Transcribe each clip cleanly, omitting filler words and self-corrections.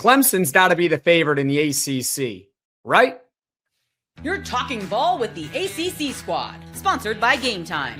Clemson's got to be the favorite in the ACC, right? You're talking ball with the ACC Squad, sponsored by Game Time.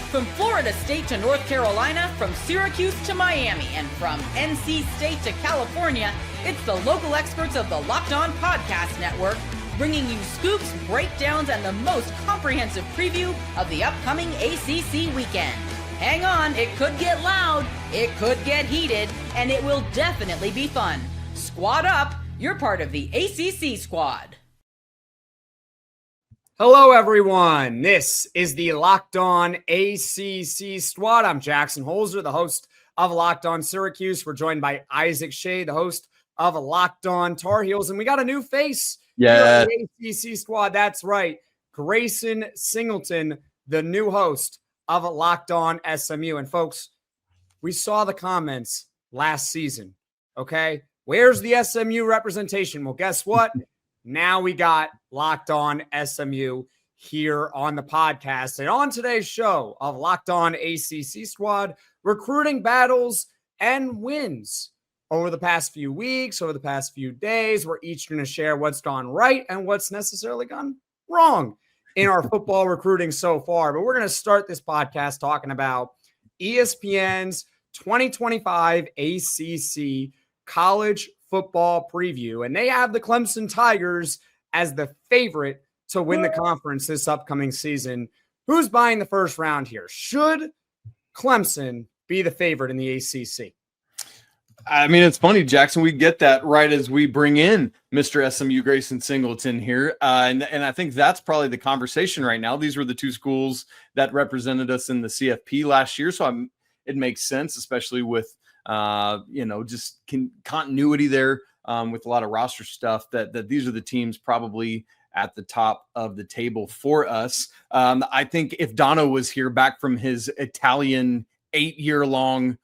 From Florida State to North Carolina, from Syracuse to Miami, and from NC State to California, it's the local experts of the Locked On Podcast Network, bringing you scoops, breakdowns, and the most comprehensive preview of the upcoming ACC weekend. Hang on, it could get loud, it could get heated, and it will definitely be fun. Squad up, you're part of the ACC Squad. Hello, everyone. This is the Locked On ACC Squad. I'm Jackson Holzer, the host of Locked On Syracuse. We're joined by Isaac Shea, the host of Locked On Tar Heels, and we got a new face. Yeah, the ACC Squad. That's right, Grayson Singleton, the new host of Locked On SMU. And folks, we saw the comments last season. Okay, where's the SMU representation? Well, guess what? Now we got Locked On SMU here on the podcast. And on today's show of Locked On ACC Squad, recruiting battles and wins over the past few weeks, over the past few days. We're each going to share what's gone right and what's necessarily gone wrong in our football recruiting so far. But we're going to start this podcast talking about ESPN's 2025 ACC College Football Preview, and they have the Clemson Tigers as the favorite to win the conference this upcoming season. Who's buying the first round here? Should Clemson be the favorite in the ACC? I mean, it's funny, Jackson. We get that right as we bring in Mr. SMU Grayson Singleton here, and I think that's probably the conversation right now. These were the two schools that represented us in the CFP last year, so it makes sense, especially with just continuity there with a lot of roster stuff, that these are the teams probably at the top of the table for us. I think if Dono was here back from his Italian 8-year-long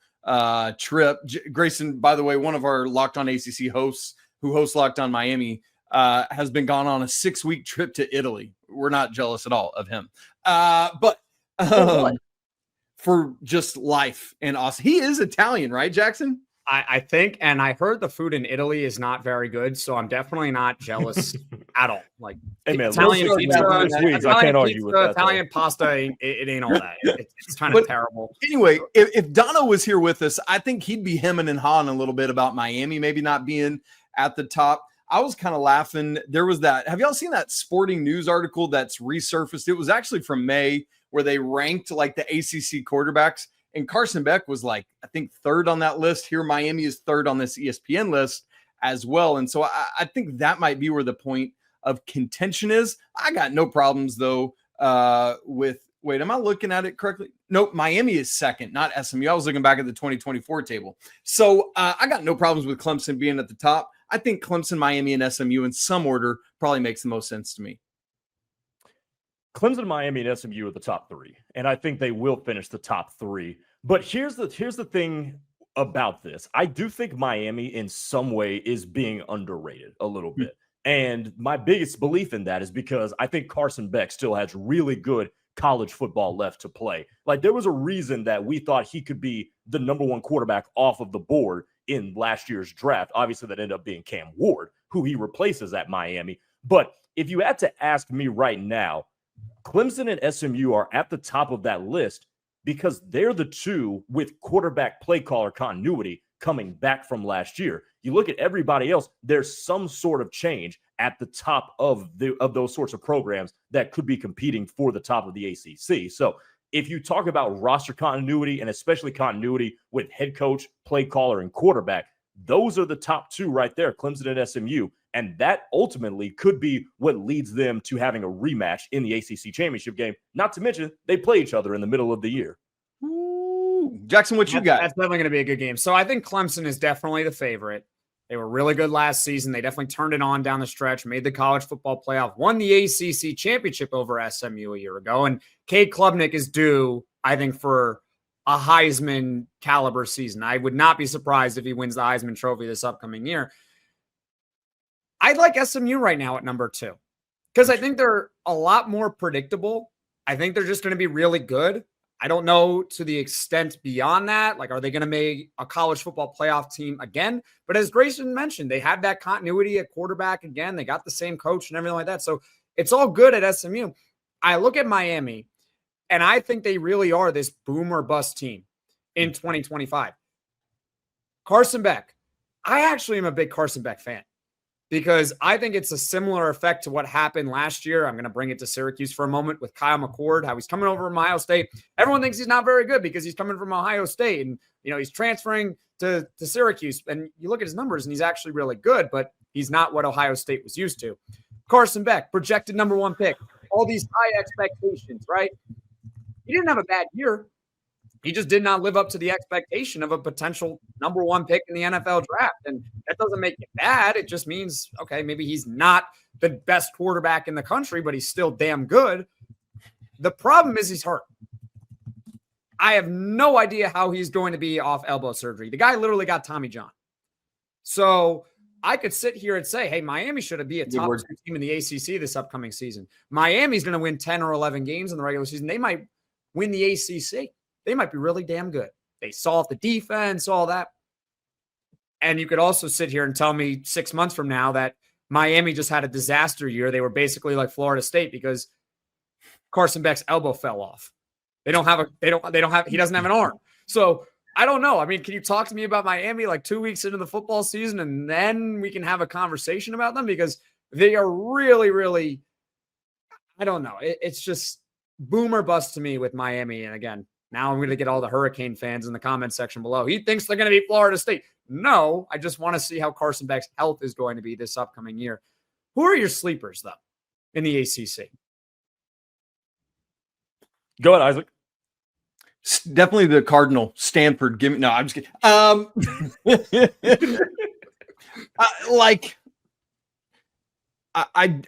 trip, Grayson, by the way, one of our Locked On ACC hosts who hosts Locked On Miami, has been gone on a 6-week trip to Italy. We're not jealous at all of him. But for just life and awesome. He is Italian, right, Jackson? I think, and I heard the food in Italy is not very good, so I'm definitely not jealous at all. Like, hey man, Italian pizza, I can't argue with that. Italian pasta, it ain't all that. It's kind of terrible. Anyway, if Dono was here with us, I think he'd be hemming and hawing a little bit about Miami maybe not being at the top. I was kind of laughing. There was that. Have y'all seen that Sporting News article that's resurfaced? It was actually from May, where they ranked like the ACC quarterbacks, and Carson Beck was like, I think, third on that list. Here, Miami is third on this ESPN list as well. And so I think that might be where the point of contention is. I got no problems, though, wait, am I looking at it correctly? Nope, Miami is second, not SMU. I was looking back at the 2024 table. So I got no problems with Clemson being at the top. I think Clemson, Miami, and SMU in some order probably makes the most sense to me. Clemson, Miami, and SMU are the top three, and I think they will finish the top three. But here's the thing about this. I do think Miami in some way is being underrated a little bit. And my biggest belief in that is because I think Carson Beck still has really good college football left to play. Like, there was a reason that we thought he could be the number one quarterback off of the board in last year's draft. Obviously, that ended up being Cam Ward, who he replaces at Miami. But if you had to ask me right now, Clemson and SMU are at the top of that list because they're the two with quarterback play caller continuity coming back from last year. You look at everybody else, there's some sort of change at the top of those sorts of programs that could be competing for the top of the ACC. So if you talk about roster continuity and especially continuity with head coach, play caller, and quarterback, those are the top two right there, Clemson and SMU. And that ultimately could be what leads them to having a rematch in the ACC championship game. Not to mention, they play each other in the middle of the year. Ooh. Jackson, what you got? That's definitely going to be a good game. So I think Clemson is definitely the favorite. They were really good last season. They definitely turned it on down the stretch, made the college football playoff, won the ACC championship over SMU a year ago. And Cade Klubnik is due, I think, for a Heisman caliber season. I would not be surprised if he wins the Heisman Trophy this upcoming year. I like SMU right now at number 2 because I think they're a lot more predictable. I think they're just going to be really good. I don't know to the extent beyond that. Like, are they going to make a college football playoff team again? But as Grayson mentioned, they have that continuity at quarterback again. They got the same coach and everything like that. So it's all good at SMU. I look at Miami, and I think they really are this boom or bust team in 2025. Carson Beck. I actually am a big Carson Beck fan, because I think it's a similar effect to what happened last year. I'm going to bring it to Syracuse for a moment with Kyle McCord, how he's coming over from Ohio State. Everyone thinks he's not very good because he's coming from Ohio State, and he's transferring to Syracuse. And you look at his numbers, and he's actually really good, but he's not what Ohio State was used to. Carson Beck, projected number 1 pick. All these high expectations, right? He didn't have a bad year. He just did not live up to the expectation of a potential number 1 pick in the NFL draft. And that doesn't make it bad. It just means, okay, maybe he's not the best quarterback in the country, but he's still damn good. The problem is he's hurt. I have no idea how he's going to be off elbow surgery. The guy literally got Tommy John. So I could sit here and say, hey, Miami should be a top 2 team in the ACC this upcoming season. Miami's going to win 10 or 11 games in the regular season. They might win the ACC. They might be really damn good. They solved the defense, all that. And you could also sit here and tell me 6 months from now that Miami just had a disaster year. They were basically like Florida State because Carson Beck's elbow fell off. He doesn't have an arm. So I don't know. I mean, can you talk to me about Miami like 2 weeks into the football season, and then we can have a conversation about them, because they are really, really, I don't know. It's just boom or bust to me with Miami. And again, now I'm going to get all the Hurricane fans in the comment section below. He thinks they're going to be Florida State. No, I just want to see how Carson Beck's health is going to be this upcoming year. Who are your sleepers, though, in the ACC? Go ahead, Isaac. Definitely the Cardinal. Stanford. Give me. No, I'm just kidding.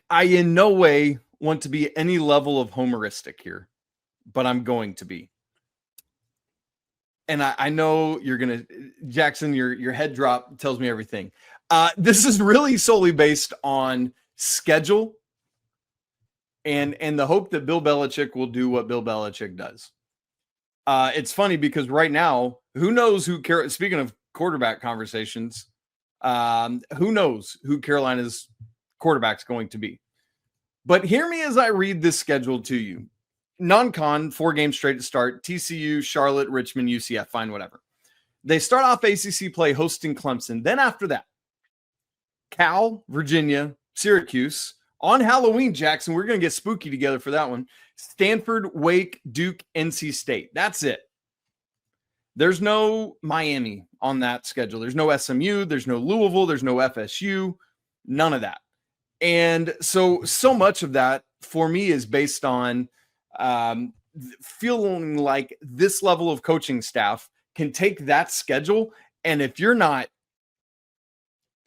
I in no way want to be any level of homeristic here, but I'm going to be. And I know you're going to, Jackson, your head drop tells me everything. This is really solely based on schedule and the hope that Bill Belichick will do what Bill Belichick does. It's funny because right now, who knows speaking of quarterback conversations, who knows who Carolina's quarterback's going to be. But hear me as I read this schedule to you. Non-con, 4 games straight to start. TCU, Charlotte, Richmond, UCF, fine, whatever. They start off ACC play hosting Clemson. Then after that, Cal, Virginia, Syracuse. On Halloween, Jackson, we're going to get spooky together for that one. Stanford, Wake, Duke, NC State. That's it. There's no Miami on that schedule. There's no SMU. There's no Louisville. There's no FSU. None of that. And so much of that for me is based on feeling like this level of coaching staff can take that schedule, and if you're not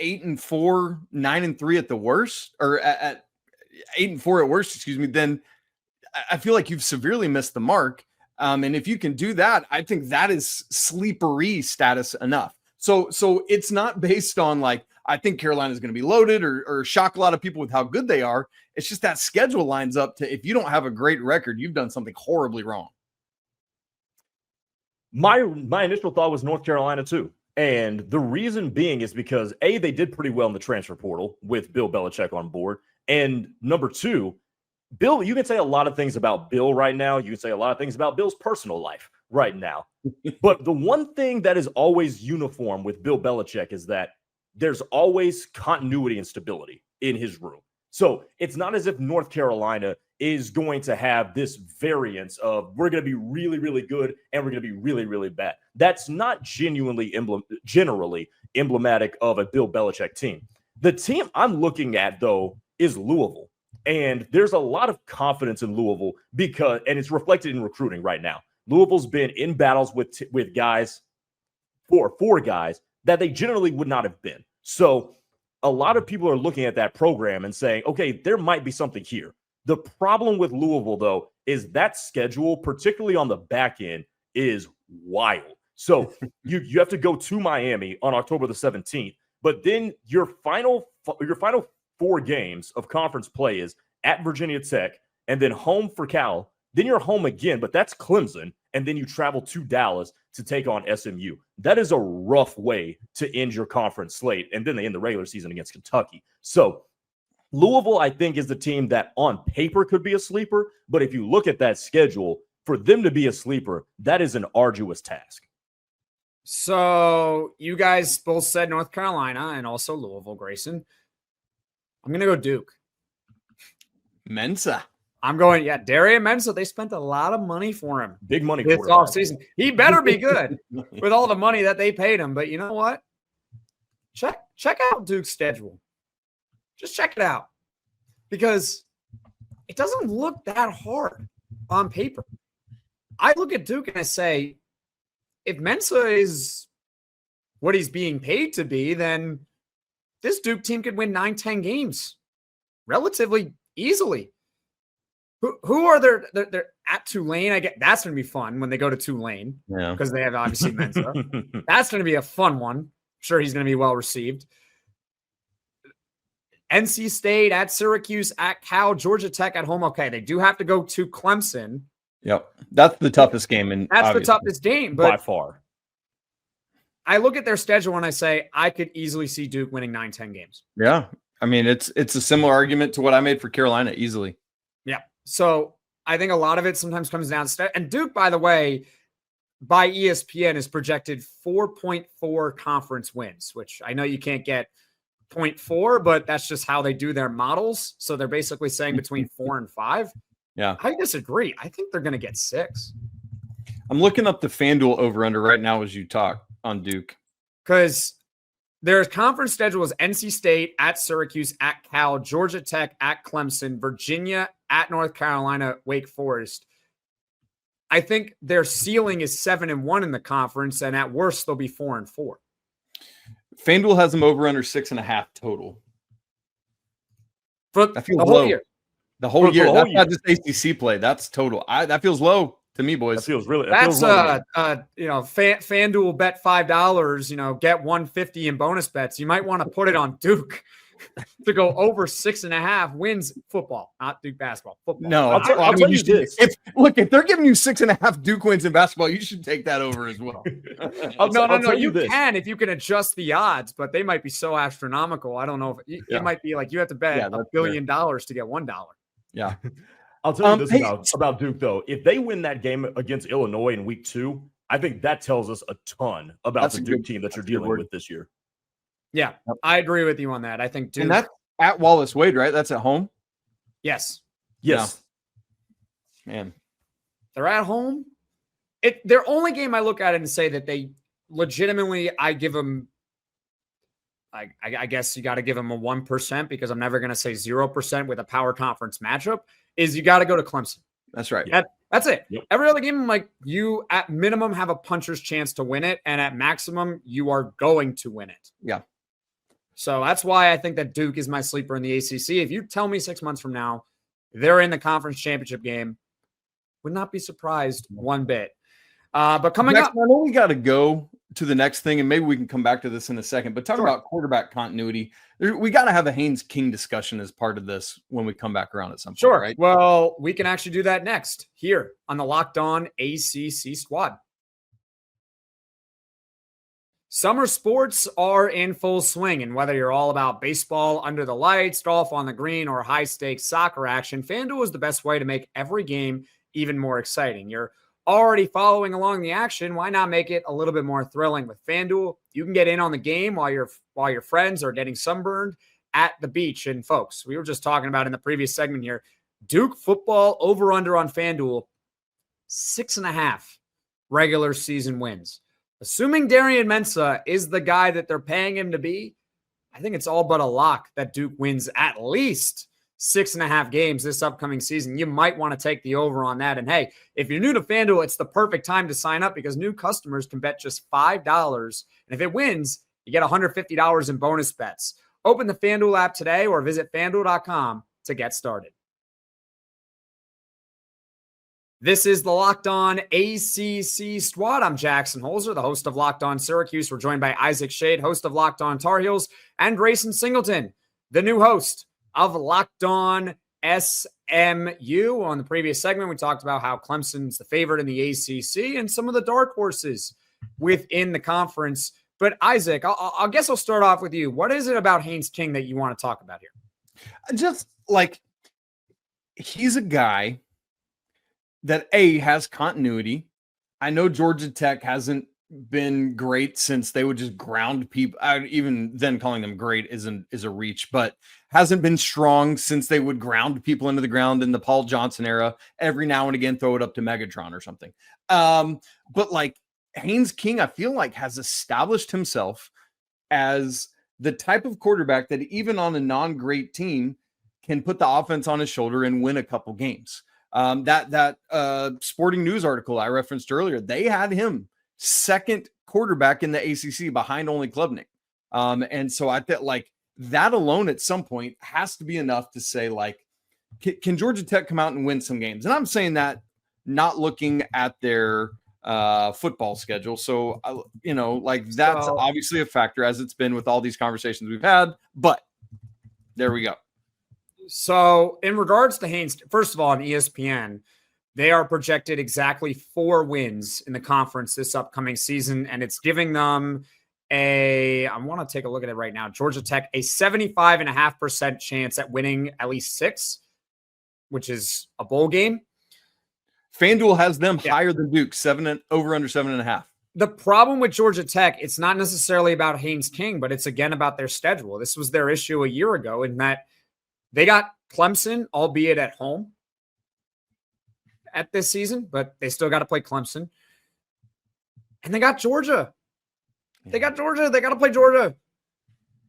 8-4, 9-3 at the worst, or at 8-4 at worst, excuse me, then I feel like you've severely missed the mark. And if you can do that, I think that is sleepery status enough. So it's not based on like, I think Carolina is going to be loaded or shock a lot of people with how good they are. It's just that schedule lines up to, if you don't have a great record, you've done something horribly wrong. My initial thought was North Carolina too. And the reason being is because A, they did pretty well in the transfer portal with Bill Belichick on board. And number two, Bill, you can say a lot of things about Bill right now. You can say a lot of things about Bill's personal life right now. But the one thing that is always uniform with Bill Belichick is that there's always continuity and stability in his room. So it's not as if North Carolina is going to have this variance of we're going to be really, really good and we're going to be really, really bad. That's not generally emblematic of a Bill Belichick team. The team I'm looking at, though, is Louisville. And there's a lot of confidence in Louisville because, and it's reflected in recruiting right now. Louisville's been in battles with guys, four guys that they generally would not have been. So a lot of people are looking at that program and saying, okay, there might be something here. The problem with Louisville, though, is that schedule, particularly on the back end, is wild. So you have to go to Miami on October the 17th, but then your final 4 games of conference play is at Virginia Tech and then home for Cal. Then you're home again, but that's Clemson. and then you travel to Dallas to take on SMU. That is a rough way to end your conference slate, and then they end the regular season against Kentucky. So Louisville, I think, is the team that on paper could be a sleeper, but if you look at that schedule, for them to be a sleeper, that is an arduous task. So you guys both said North Carolina and also Louisville, Grayson. I'm going to go Duke. Mensa. I'm going, Darian Mensa. They spent a lot of money for him. Big money this offseason. He better be good with all the money that they paid him. But you know what? Check out Duke's schedule. Just check it out. Because it doesn't look that hard on paper. I look at Duke and I say, if Mensa is what he's being paid to be, then this Duke team could win 9-10 games relatively easily. Who are they're at Tulane? I get that's going to be fun when they go to Tulane because they have obviously Mensa. That's going to be a fun one. I'm sure he's going to be well received. NC State at Syracuse at Cal, Georgia Tech at home. Okay, they do have to go to Clemson. Yep. That's the toughest game. And that's obviously the toughest game. But by far. I look at their schedule and I say, I could easily see Duke winning 9-10 games. Yeah. I mean, it's a similar argument to what I made for Carolina easily. Yeah. So I think a lot of it sometimes comes down to and Duke, by the way, by ESPN is projected 4.4 conference wins, which I know you can't get 0.4, but that's just how they do their models. So they're basically saying between 4 and 5. Yeah. I disagree. I think they're going to get 6. I'm looking up the FanDuel over-under right now as you talk on Duke. Because their conference schedule is NC State, at Syracuse, at Cal, Georgia Tech, at Clemson, Virginia, at North Carolina, Wake Forest. I think their ceiling is 7-1 in the conference, and at worst, they'll be 4-4. FanDuel has them over under 6.5 total. For the whole low. year. The whole year. That's not just ACC play. That's total. That feels low to me, boys. That feels really. That's FanDuel bet $5. Get $150 in bonus bets. You might want to put it on Duke to go over 6.5 wins. Football, not Duke basketball. Football. No, I'll tell you this. If they're giving you 6.5 Duke wins in basketball, you should take that over as well. No. You can if you can adjust the odds, but they might be so astronomical. I don't know if it might be like you have to bet $1 billion to get $1. Yeah. I'll tell you this about Duke, though. If they win that game against Illinois in week 2, I think that tells us a ton about the Duke team that you're dealing with this year. Yeah, I agree with you on that. I think Duke. And that's at Wallace Wade, right? That's at home? Yes. Yeah. Man. They're at home. Their only game I look at it and say that they legitimately, I give them, I guess you got to give them a 1% because I'm never going to say 0% with a power conference matchup, is you got to go to Clemson. That's right. That's it. Yep. Every other game, you at minimum have a puncher's chance to win it, and at maximum, you are going to win it. Yeah. So that's why I think that Duke is my sleeper in the ACC. If you tell me 6 months from now they're in the conference championship game, would not be surprised one bit. But coming up, I know we got to go to the next thing, and maybe we can come back to this in a second. But talk about quarterback continuity. We got to have a Haynes King discussion as part of this when we come back around at some point, right? Well, we can actually do that next here on the Locked On ACC Squad. Summer sports are in full swing, and whether you're all about baseball under the lights, golf on the green, or high-stakes soccer action, FanDuel is the best way to make every game even more exciting. You're already following along the action. Why not make it a little bit more thrilling with FanDuel? You can get in on the game while your friends are getting sunburned at the beach. And folks, we were just talking about in the previous segment here, Duke football over-under on FanDuel, 6.5 regular season wins. Assuming Darian Mensa is the guy that they're paying him to be, I think it's all but a lock that Duke wins at least 6.5 games this upcoming season. You might want to take the over on that. And hey, if you're new to FanDuel, it's the perfect time to sign up because new customers can bet just $5. And if it wins, you get $150 in bonus bets. Open the FanDuel app today or visit FanDuel.com to get started. This is the Locked On ACC Squad. I'm Jackson Holzer, the host of Locked On Syracuse. We're joined by Isaac Shade, host of Locked On Tar Heels, and Grayson Singleton, the new host of Locked On SMU. On the previous segment, we talked about how Clemson's the favorite in the ACC and some of the dark horses within the conference. But Isaac, I guess I'll start off with you. What is it about Haynes King that you want to talk about here? Just like, he's a guy that has continuity. I know Georgia Tech hasn't been great since they would just ground people. Even then, calling them great is a reach, but hasn't been strong since they would ground people into the ground in the Paul Johnson era. Every now and again, throw it up to Megatron or something. But like, Haynes King, I feel like, has established himself as the type of quarterback that even on a non-great team can put the offense on his shoulder and win a couple games. That Sporting News article I referenced earlier, they had him second quarterback in the ACC behind only Klubnik. And so I think like that alone at some point has to be enough to say, like, can Georgia Tech come out and win some games? And I'm saying that not looking at their football schedule. So, like, that's obviously a factor, as it's been with all these conversations we've had, but there we go. So in regards to Haynes, first of all, on ESPN, they are projected exactly 4 wins in the conference this upcoming season, and it's giving them I want to take a look at it right now, Georgia Tech, a 75.5% chance at winning at least 6, which is a bowl game. FanDuel has them higher than Duke, over under 7.5. The problem with Georgia Tech, it's not necessarily about Haynes King, but it's again about their schedule. This was their issue a year ago in that they got Clemson, albeit at home at this season, but they still got to play Clemson. And they got Georgia. They got Georgia. They got to play Georgia.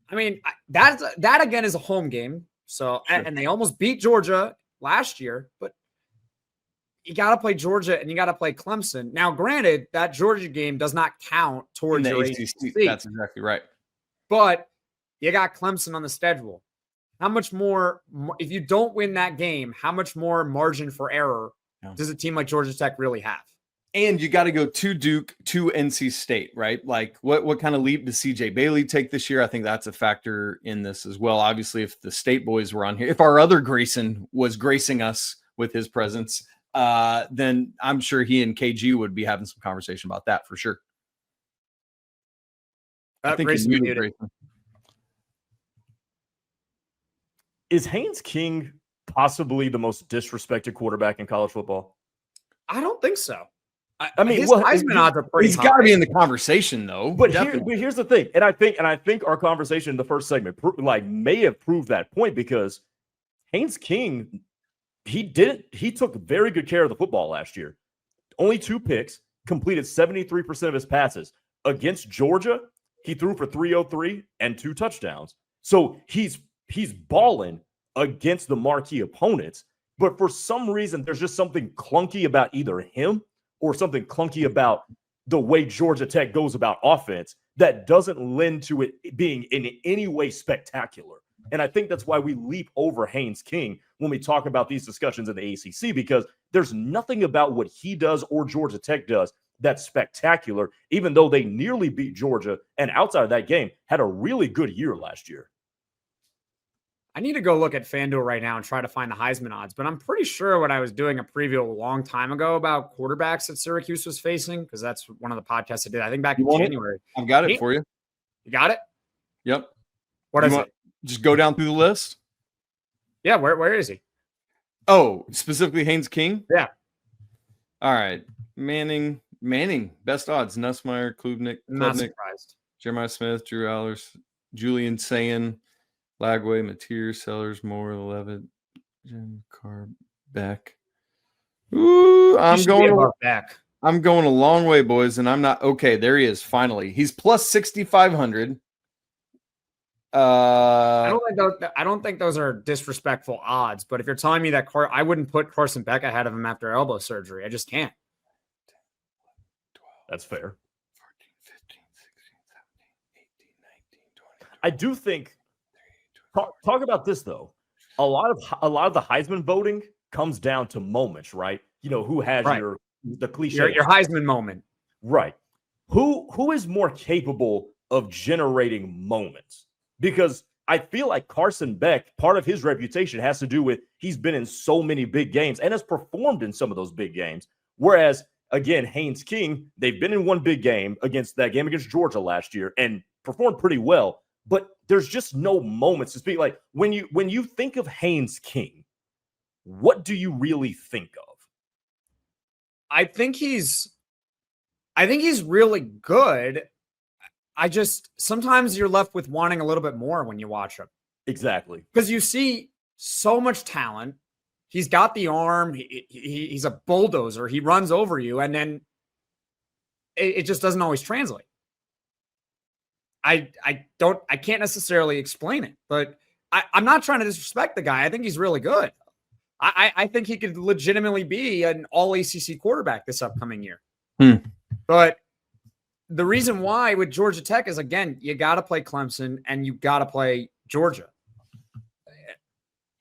I mean, that again is a home game. So, sure. And they almost beat Georgia last year, but you got to play Georgia and you got to play Clemson. Now, granted, that Georgia game does not count towards your ACC. That's exactly right. But you got Clemson on the schedule. How much more, if you don't win that game, how much more margin for error does a team like Georgia Tech really have? And you got to go to Duke, to NC State, right? Like, what kind of leap does CJ Bailey take this year? I think that's a factor in this as well. Obviously, if the State boys were on here, if our other Grayson was gracing us with his presence, then I'm sure he and KG would be having some conversation about that for sure. I think Grayson Grayson. Is Haynes King possibly the most disrespected quarterback in college football? I don't think so. I mean, his Heisman odds are pretty high. He's got to be in the conversation, though. But here's the thing, and I think our conversation in the first segment may have proved that point, because Haynes King, he took very good care of the football last year. Only 2 picks, completed 73% of his passes. Against Georgia, he threw for 303 and 2 touchdowns. So he's balling against the marquee opponents, but for some reason, there's just something clunky about either him or something clunky about the way Georgia Tech goes about offense that doesn't lend to it being in any way spectacular. And I think that's why we leap over Haynes King when we talk about these discussions in the ACC, because there's nothing about what he does or Georgia Tech does that's spectacular, even though they nearly beat Georgia and outside of that game had a really good year last year. I need to go look at FanDuel right now and try to find the Heisman odds, but I'm pretty sure when I was doing a preview a long time ago about quarterbacks that Syracuse was facing, because that's one of the podcasts I did, I think back in January. I've got it for you. You got it? Yep. What is it? Just go down through the list. Yeah, where is he? Oh, specifically Haynes King? Yeah. All right. Manning, best odds. Nussmeier, Klubnik, Not surprised. Jeremiah Smith, Drew Allers, Julian Sayin, Lagway, Mateer, Sellers, Moore, Levitt, Jim Carr, Beck. Ooh, I'm going a long way, boys, and I'm not okay. There he is. Finally, he's plus 6,500. I don't think those are disrespectful odds, but if you're telling me that I wouldn't put Carson Beck ahead of him after elbow surgery, I just can't. That's fair. 14, 15, 16, 17, 18, 19, 20. I do think. Talk about this though. A lot of the Heisman voting comes down to moments, right? You know, who has the cliche your Heisman moment, right? Who is more capable of generating moments? Because I feel like Carson Beck, part of his reputation has to do with he's been in so many big games and has performed in some of those big games. Whereas, again, Haynes King, they've been in one big game against Georgia last year and performed pretty well. But there's just no moments to speak. Like when you think of Haynes King, what do you really think of? I think he's really good. Sometimes you're left with wanting a little bit more when you watch him. Exactly. Because you see so much talent. He's got the arm. He's a bulldozer. He runs over you, and then it just doesn't always translate. I can't necessarily explain it, but I'm not trying to disrespect the guy. I think he's really good. I think he could legitimately be an all ACC quarterback this upcoming year. But the reason why with Georgia Tech is, again, you got to play Clemson and you got to play Georgia.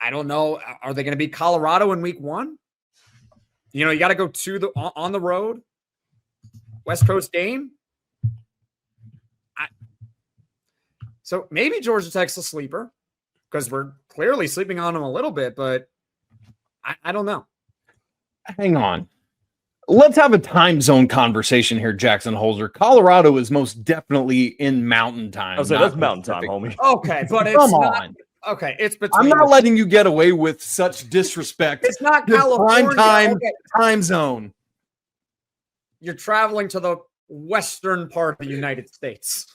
I don't know. Are they going to be Colorado in week 1? You got to go on the road, West Coast game. So maybe Georgia Tech's a sleeper because we're clearly sleeping on them a little bit, but I don't know. Hang on. Let's have a time zone conversation here, Jackson Holzer. Colorado is most definitely in mountain time. I was like, that's mountain time, homie. Okay, but it's Come not. on. Okay, it's between. I'm not letting you get away with such disrespect. It's not to California. prime time Okay. time zone. You're traveling to the western part of the United States.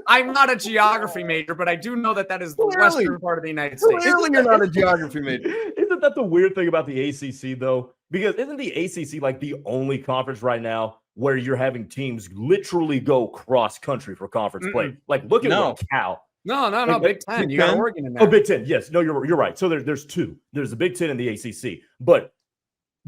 I'm not a geography major, but I do know that is the western part of the United States. Clearly, you're not a geography major. Isn't that the weird thing about the ACC, though? Because isn't the ACC like the only conference right now where you're having teams literally go cross country for conference play? Like, look at what Cal. No. Big Ten. You got Oregon in there. Oh, Big Ten. Yes. No, you're right. So there's two. There's the Big Ten and the ACC. But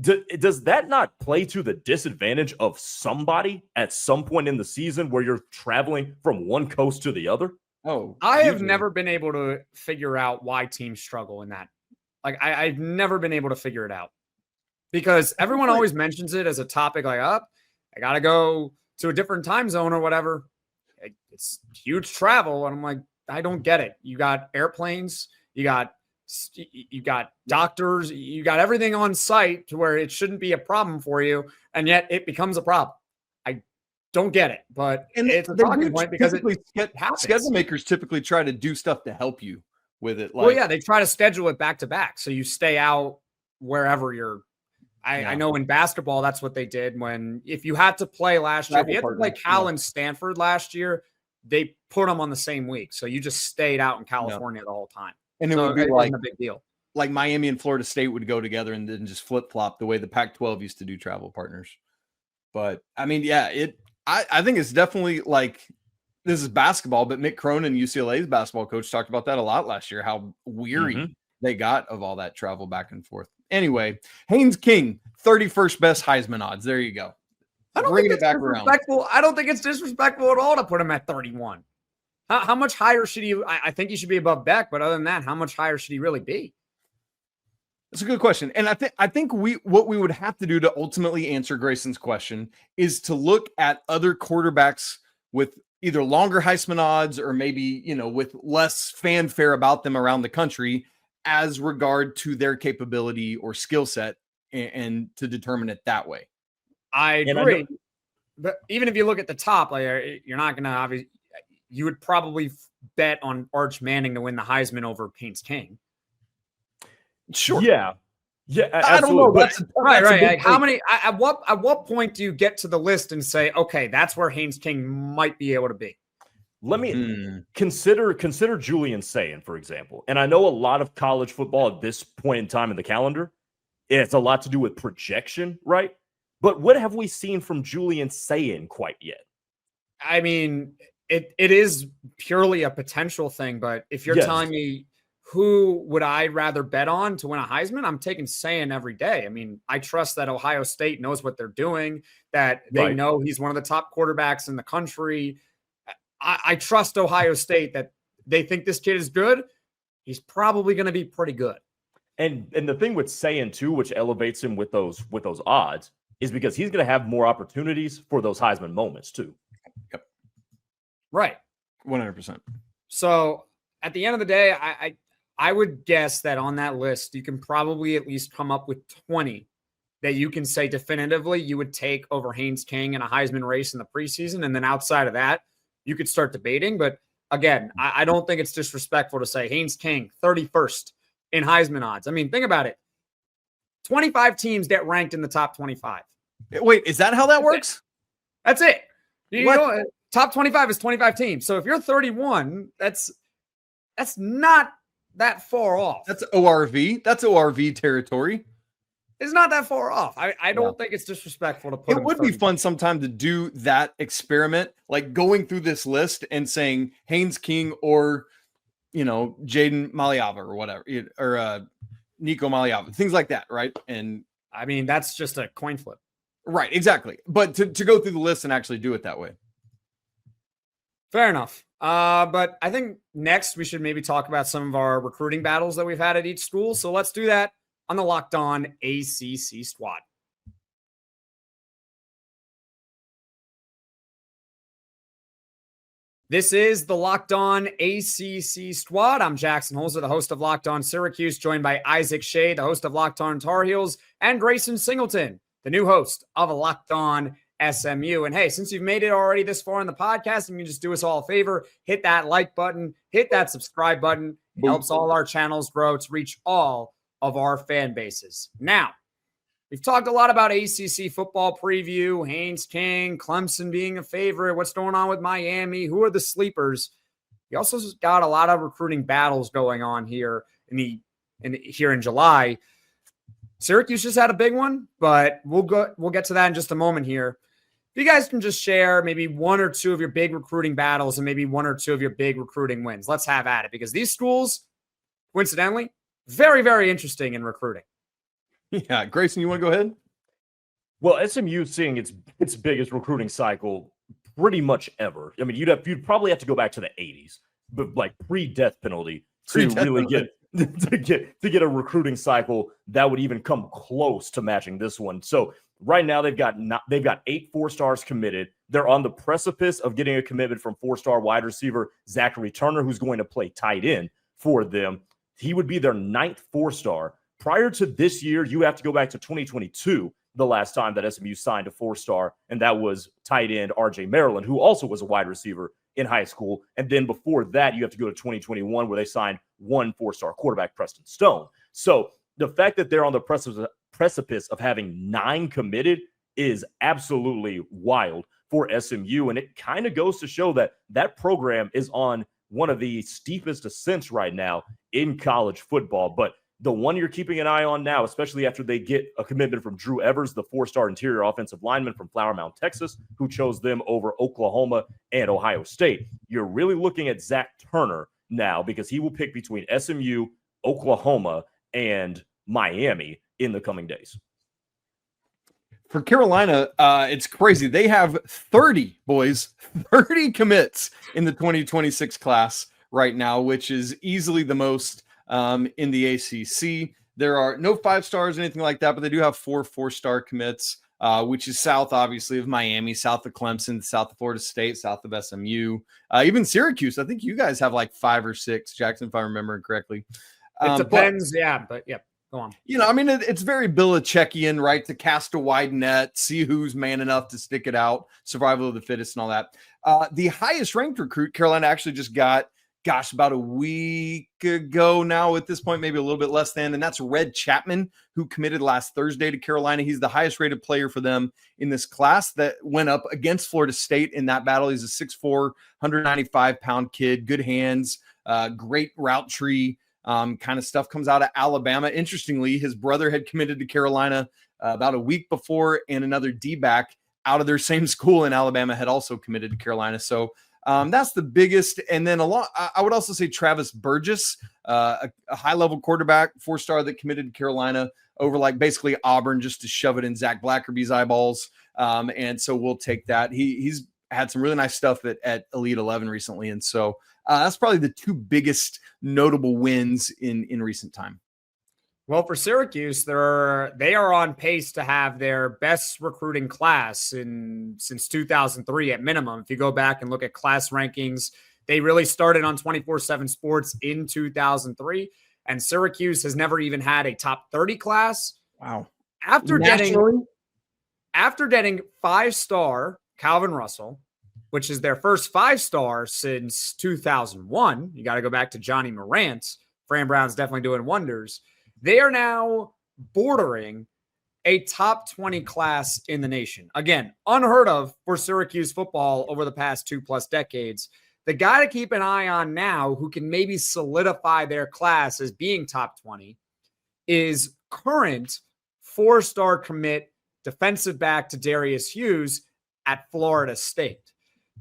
does that not play to the disadvantage of somebody at some point in the season where you're traveling from one coast to the other? Oh, I have never been able to figure out why teams struggle in that. Like, I've never been able to figure it out because everyone always mentions it as a topic. Like, I got to go to a different time zone or whatever. It's huge travel. And I'm like, I don't get it. You got airplanes, you got doctors, you got everything on site to where it shouldn't be a problem for you, and yet it becomes a problem. I don't get it, but it's a talking point because schedule makers typically try to do stuff to help you with it. Well, yeah, they try to schedule it back to back, so you stay out wherever you're. I know in basketball that's what they did if you had to play last year. If you had to play Cal and Stanford last year, they put them on the same week, so you just stayed out in California the whole time. And it would be like a big deal. Like Miami and Florida State would go together and then just flip flop the way the Pac-12 used to do travel partners. But I mean, yeah, I think it's definitely like this is basketball, but Mick Cronin, UCLA's basketball coach, talked about that a lot last year, how weary they got of all that travel back and forth. Anyway, Haynes King, 31st best Heisman odds. There you go. I don't think it's disrespectful. I don't think it's disrespectful at all to put him at 31. How much higher should he? I think he should be above Beck, but other than that, how much higher should he really be? That's a good question. And I think what we would have to do to ultimately answer Grayson's question is to look at other quarterbacks with either longer Heisman odds or maybe, with less fanfare about them around the country as regard to their capability or skill set and to determine it that way. I agree. But even if you look at the top, like, you're not going to obviously, you would probably bet on Arch Manning to win the Heisman over Haynes King. Sure. Yeah. I don't know. But right. Like, how many? At what point do you get to the list and say, okay, that's where Haynes King might be able to be? Let me consider Julian Sayin, for example. And I know a lot of college football at this point in time in the calendar, it's a lot to do with projection, right? But what have we seen from Julian Sayin quite yet? I mean, it is purely a potential thing. But if you're telling me who would I rather bet on to win a Heisman, I'm taking Sayin every day. I mean, I trust that Ohio State knows what they're doing, that they know he's one of the top quarterbacks in the country. I trust Ohio State that they think this kid is good. He's probably going to be pretty good. And the thing with Sayin too, which elevates him with those odds, is because he's going to have more opportunities for those Heisman moments too. Yep. Right. 100%. So at the end of the day, I would guess that on that list, you can probably at least come up with 20 that you can say definitively you would take over Haynes King in a Heisman race in the preseason. And then outside of that, you could start debating. But again, I don't think it's disrespectful to say Haynes King, 31st in Heisman odds. I mean, think about it. 25 teams get ranked in the top 25. Wait, is that how that works? That's it. You know, top 25 is 25 teams. So if you're 31, that's not that far off. That's ORV. That's ORV territory. It's not that far off. I don't think it's disrespectful to put it would be fun sometime to do that experiment, like going through this list and saying Haynes King or, Jaden Maliava or whatever, or Nico Maliava, things like that, right? And I mean, that's just a coin flip. Right, exactly. But to go through the list and actually do it that way. Fair enough. But I think next we should maybe talk about some of our recruiting battles that we've had at each school. So let's do that on the Locked On ACC Squad. This is the Locked On ACC Squad. I'm Jackson Holzer, the host of Locked On Syracuse, joined by Isaac Shea, the host of Locked On Tar Heels, and Grayson Singleton, the new host of Locked On SMU. And hey, since you've made it already this far in the podcast, you can just do us all a favor, hit that like button, hit that subscribe button. It helps all our channels grow to reach all of our fan bases. Now, we've talked a lot about ACC football preview, Haynes King, Clemson being a favorite, what's going on with Miami, who are the sleepers. We also got a lot of recruiting battles going on here in July. Syracuse just had a big one, but we'll get to that in just a moment here. If you guys can just share maybe one or two of your big recruiting battles and maybe one or two of your big recruiting wins. Let's have at it, because these schools, coincidentally, very, very interesting in recruiting. Yeah, Grayson, you want to go ahead? Well, SMU is seeing its biggest recruiting cycle pretty much ever. I mean, you'd probably have to go back to the 80s, but like pre-death penalty to really get a recruiting cycle that would even come close to matching this one. So right now they've got 8 4-stars committed. They're on the precipice of getting a commitment from 4-star wide receiver Zachary Turner, who's going to play tight end for them. He would be their 9th 4-star. Prior to this year, you have to go back to 2022, the last time that SMU signed a 4-star, and that was tight end RJ Maryland, who also was a wide receiver in high school. And then before that, you have to go to 2021, where they signed 1 4-star quarterback, Preston Stone. So the fact that they're on the precipice of having 9 committed is absolutely wild for SMU. And it kind of goes to show that that program is on one of the steepest ascents right now in college football. But the one you're keeping an eye on now, especially after they get a commitment from Drew Evers, the 4-star interior offensive lineman from Flower Mound, Texas, who chose them over Oklahoma and Ohio State. You're really looking at Zach Turner now, because he will pick between SMU, Oklahoma, and Miami in the coming days. For Carolina, it's crazy. They have 30 commits in the 2026 class right now, which is easily the most in the ACC. There are no 5-stars or anything like that, but they do have 4 4-star commits, which is south, obviously, of Miami, south of Clemson, south of Florida State, south of SMU, even Syracuse. I think you guys have like 5 or 6, Jackson, if I remember correctly. It depends, but yeah. Go on. I mean, it's very Belichickian, right? To cast a wide net, see who's man enough to stick it out, survival of the fittest and all that. The highest ranked recruit Carolina actually just got, about a week ago now at this point, maybe a little bit less than, and that's Red Chapman, who committed last Thursday to Carolina. He's the highest rated player for them in this class that went up against Florida State in that battle. He's a 6'4", 195-pound kid, good hands, great route tree. Kind of stuff comes out of Alabama. Interestingly, his brother had committed to Carolina about a week before, and another D-back out of their same school in Alabama had also committed to Carolina. So that's the biggest. And then I would also say Travis Burgess, a high-level quarterback, 4-star that committed to Carolina over like basically Auburn just to shove it in Zach Blackerby's eyeballs. And so we'll take that. He's had some really nice stuff at Elite 11 recently. And so that's probably the 2 biggest notable wins in recent time. Well, for Syracuse, they are on pace to have their best recruiting class since 2003 at minimum. If you go back and look at class rankings, They really started on 24/7 Sports in 2003, and Syracuse has never even had a top 30 class. Wow. After getting 5-star Calvin Russell, which is their first 5-star since 2001. You got to go back to Johnny Morant. Fran Brown's definitely doing wonders. They are now bordering a top 20 class in the nation. Again, unheard of for Syracuse football over the past 2+ decades. The guy to keep an eye on now who can maybe solidify their class as being top 20 is current 4-star commit defensive back Tadarius Hughes at Florida State.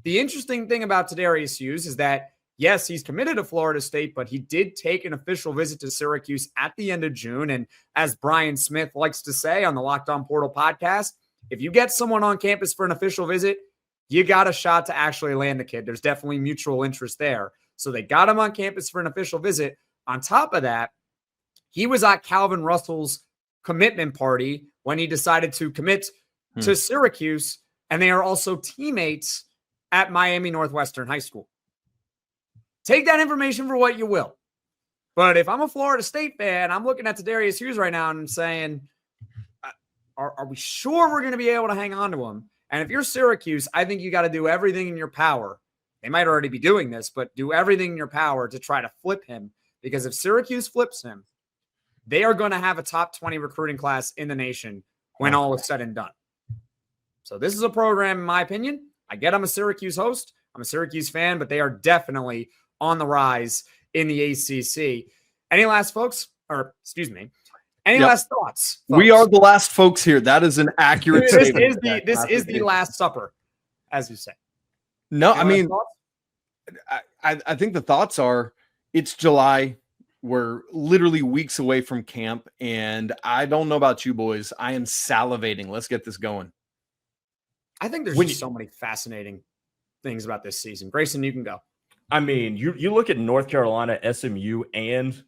The interesting thing about Tadarius Hughes is that, yes, he's committed to Florida State, but he did take an official visit to Syracuse at the end of June. And as Brian Smith likes to say on the Locked On Portal podcast, if you get someone on campus for an official visit, you got a shot to actually land the kid. There's definitely mutual interest there. So they got him on campus for an official visit. On top of that, he was at Calvin Russell's commitment party when he decided to commit to Syracuse, and they are also teammates at Miami Northwestern High School. Take that information for what you will. But if I'm a Florida State fan, I'm looking at Tadarius Hughes right now and I'm saying, are we sure we're going to be able to hang on to him? And if you're Syracuse, I think you got to do everything in your power. They might already be doing this, but do everything in your power to try to flip him. Because if Syracuse flips him, they are going to have a top 20 recruiting class in the nation when all is said and done. So this is a program, in my opinion. I get I'm a Syracuse host. I'm a Syracuse fan, but they are definitely on the rise in the ACC. Any last folks? Or excuse me. Any last thoughts? Folks? We are the last folks here. That is an accurate statement. This is the Last Supper, as you say. No, I mean, I think the thoughts are it's July. We're literally weeks away from camp, and I don't know about you boys. I am salivating. Let's get this going. I think there's just so many fascinating things about this season. Grayson, you can go. I mean, you look at North Carolina, SMU, and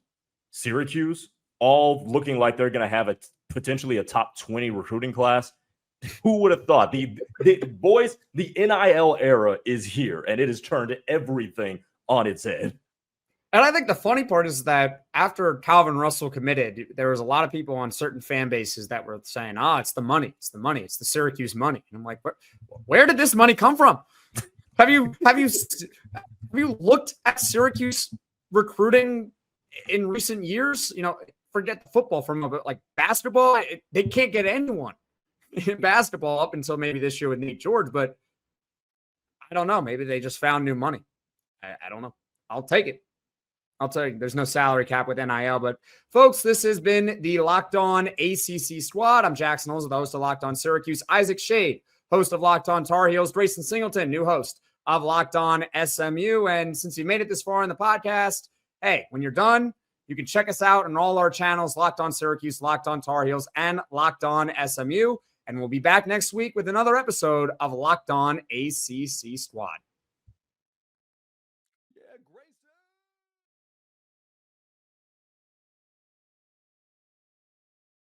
Syracuse, all looking like they're going to have potentially a top 20 recruiting class. Who would have thought? The boys, the NIL era is here, and it has turned everything on its head. And I think the funny part is that after Calvin Russell committed, there was a lot of people on certain fan bases that were saying, it's the money. It's the money. It's the Syracuse money. And I'm like, where did this money come from? Have you looked at Syracuse recruiting in recent years? You know, forget the football for a moment, like basketball, they can't get anyone in basketball up until maybe this year with Nate George, but I don't know. Maybe they just found new money. I don't know. I'll take it. I'll tell you, there's no salary cap with NIL. But, folks, this has been the Locked On ACC Squad. I'm Jackson Holzer, the host of Locked On Syracuse. Isaac Shade, host of Locked On Tar Heels. Grayson Singleton, new host of Locked On SMU. And since you made it this far in the podcast, hey, when you're done, you can check us out on all our channels, Locked On Syracuse, Locked On Tar Heels, and Locked On SMU. And we'll be back next week with another episode of Locked On ACC Squad.